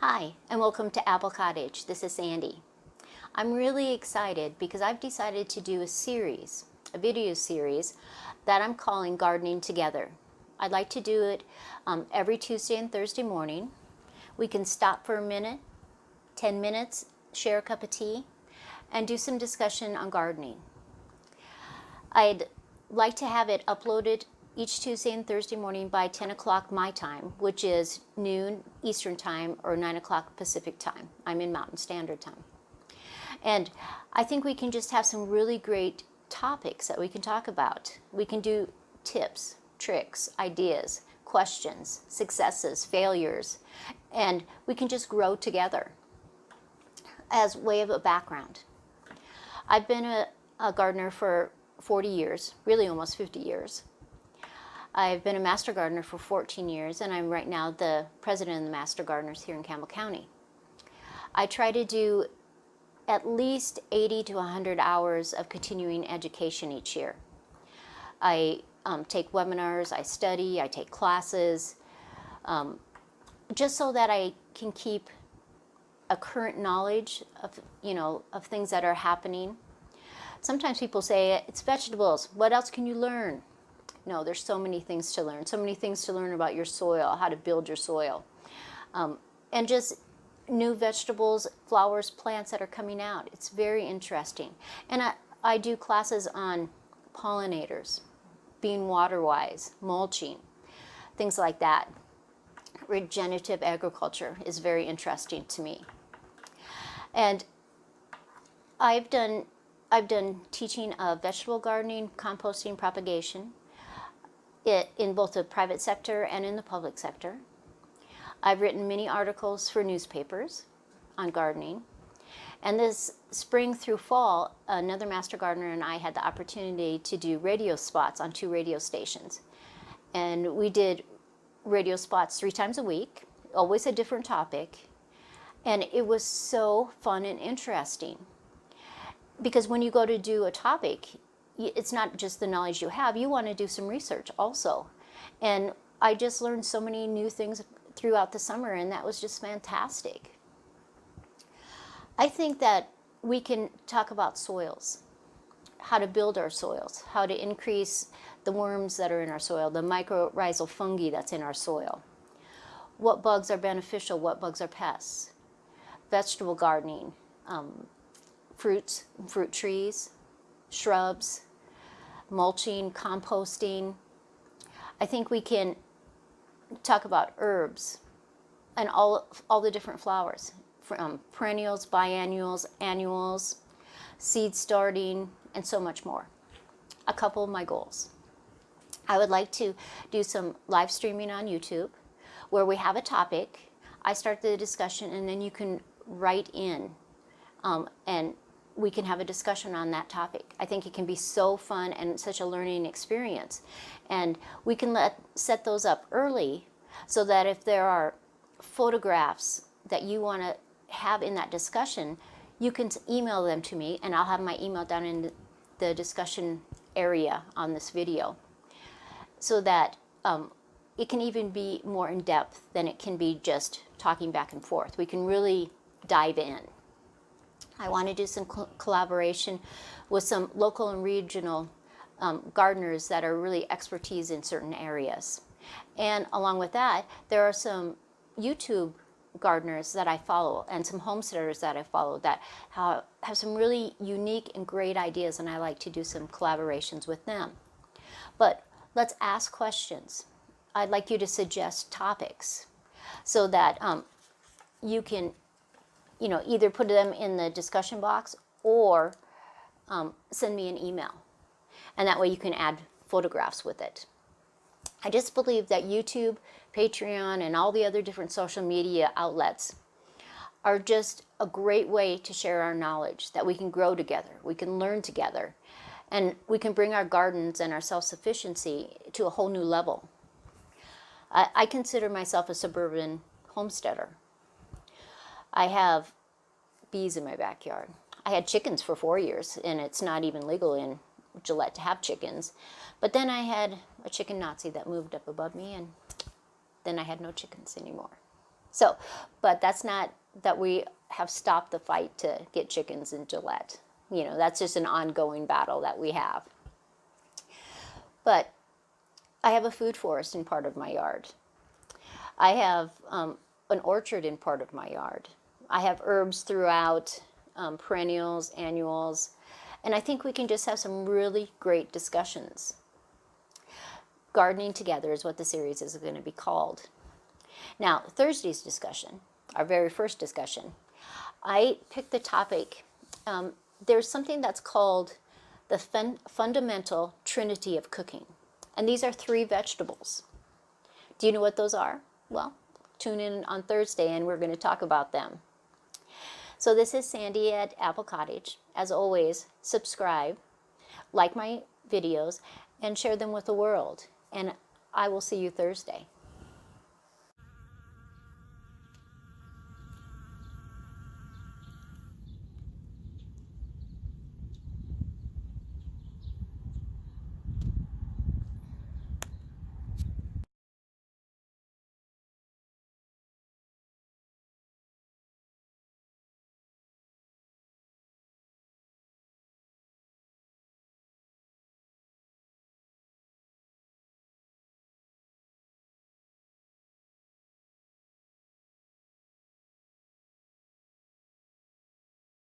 Hi, and welcome to Apple Cottage. This is Sandy. I'm really excited because I've decided to do a video series that I'm calling Gardening Together. I'd like to do it every Tuesday and Thursday morning. We can stop for a minute, 10 minutes, share a cup of tea, and do some discussion on gardening. I'd like to have it uploaded each Tuesday and Thursday morning by 10 o'clock my time, which is noon Eastern time or 9 o'clock Pacific time. I'm in Mountain Standard Time. And I think we can just have some really great topics that we can talk about. We can do tips, tricks, ideas, questions, successes, failures, and we can just grow together as way of a background. I've been a gardener for 40 years, really almost 50 years. I've been a master gardener for 14 years, and I'm right now the president of the Master Gardeners here in Campbell County. I try to do at least 80 to 100 hours of continuing education each year. I take webinars, I study, I take classes, just so that I can keep a current knowledge of things that are happening. Sometimes people say, it's vegetables, what else can you learn? No, there's so many things to learn. So many things to learn about your soil, how to build your soil. And just new vegetables, flowers, plants that are coming out. It's very interesting. And I do classes on pollinators, being water-wise, mulching, things like that. Regenerative agriculture is very interesting to me. And I've done teaching of vegetable gardening, composting, propagation, in both the private sector and in the public sector. I've written many articles for newspapers on gardening. And this spring through fall, another master gardener and I had the opportunity to do radio spots on 2 radio stations. And we did radio spots 3 times a week, always a different topic. And it was so fun and interesting. Because when you go to do a topic, it's not just the knowledge you have, you want to do some research also. And I just learned so many new things throughout the summer, and that was just fantastic. I think that we can talk about soils, how to build our soils, how to increase the worms that are in our soil, the mycorrhizal fungi that's in our soil, what bugs are beneficial, what bugs are pests, vegetable gardening, fruit trees, shrubs, mulching, composting. I think we can talk about herbs and all the different flowers, from perennials, biennials, annuals, seed starting, and so much more. A couple of my goals. I would like to do some live streaming on YouTube where we have a topic. I start the discussion and then you can write in and we can have a discussion on that topic. I think it can be so fun and such a learning experience. And we can set those up early so that if there are photographs that you want to have in that discussion, you can email them to me and I'll have my email down in the discussion area on this video so that it can even be more in depth than it can be just talking back and forth. We can really dive in. I want to do some collaboration with some local and regional gardeners that are really expertise in certain areas. And along with that, there are some YouTube gardeners that I follow and some homesteaders that I follow that have some really unique and great ideas, and I like to do some collaborations with them. But let's ask questions. I'd like you to suggest topics so that you can either put them in the discussion box or send me an email. And that way you can add photographs with it. I just believe that YouTube, Patreon, and all the other different social media outlets are just a great way to share our knowledge, that we can grow together, we can learn together, and we can bring our gardens and our self-sufficiency to a whole new level. I consider myself a suburban homesteader. I have bees in my backyard. I had chickens for 4 years, and it's not even legal in Gillette to have chickens. But then I had a chicken Nazi that moved up above me, and then I had no chickens anymore. So, but that's not that we have stopped the fight to get chickens in Gillette. You know, that's just an ongoing battle that we have. But I have a food forest in part of my yard. I have an orchard in part of my yard. I have herbs throughout, perennials, annuals, and I think we can just have some really great discussions. Gardening Together is what the series is going to be called. Now, Thursday's discussion, our very first discussion, I picked the topic. There's something that's called the fundamental trinity of cooking. And these are 3 vegetables. Do you know what those are? Well, tune in on Thursday and we're going to talk about them. So this is Sandy at Apple Cottage. As always, subscribe, like my videos, and share them with the world. And I will see you Thursday.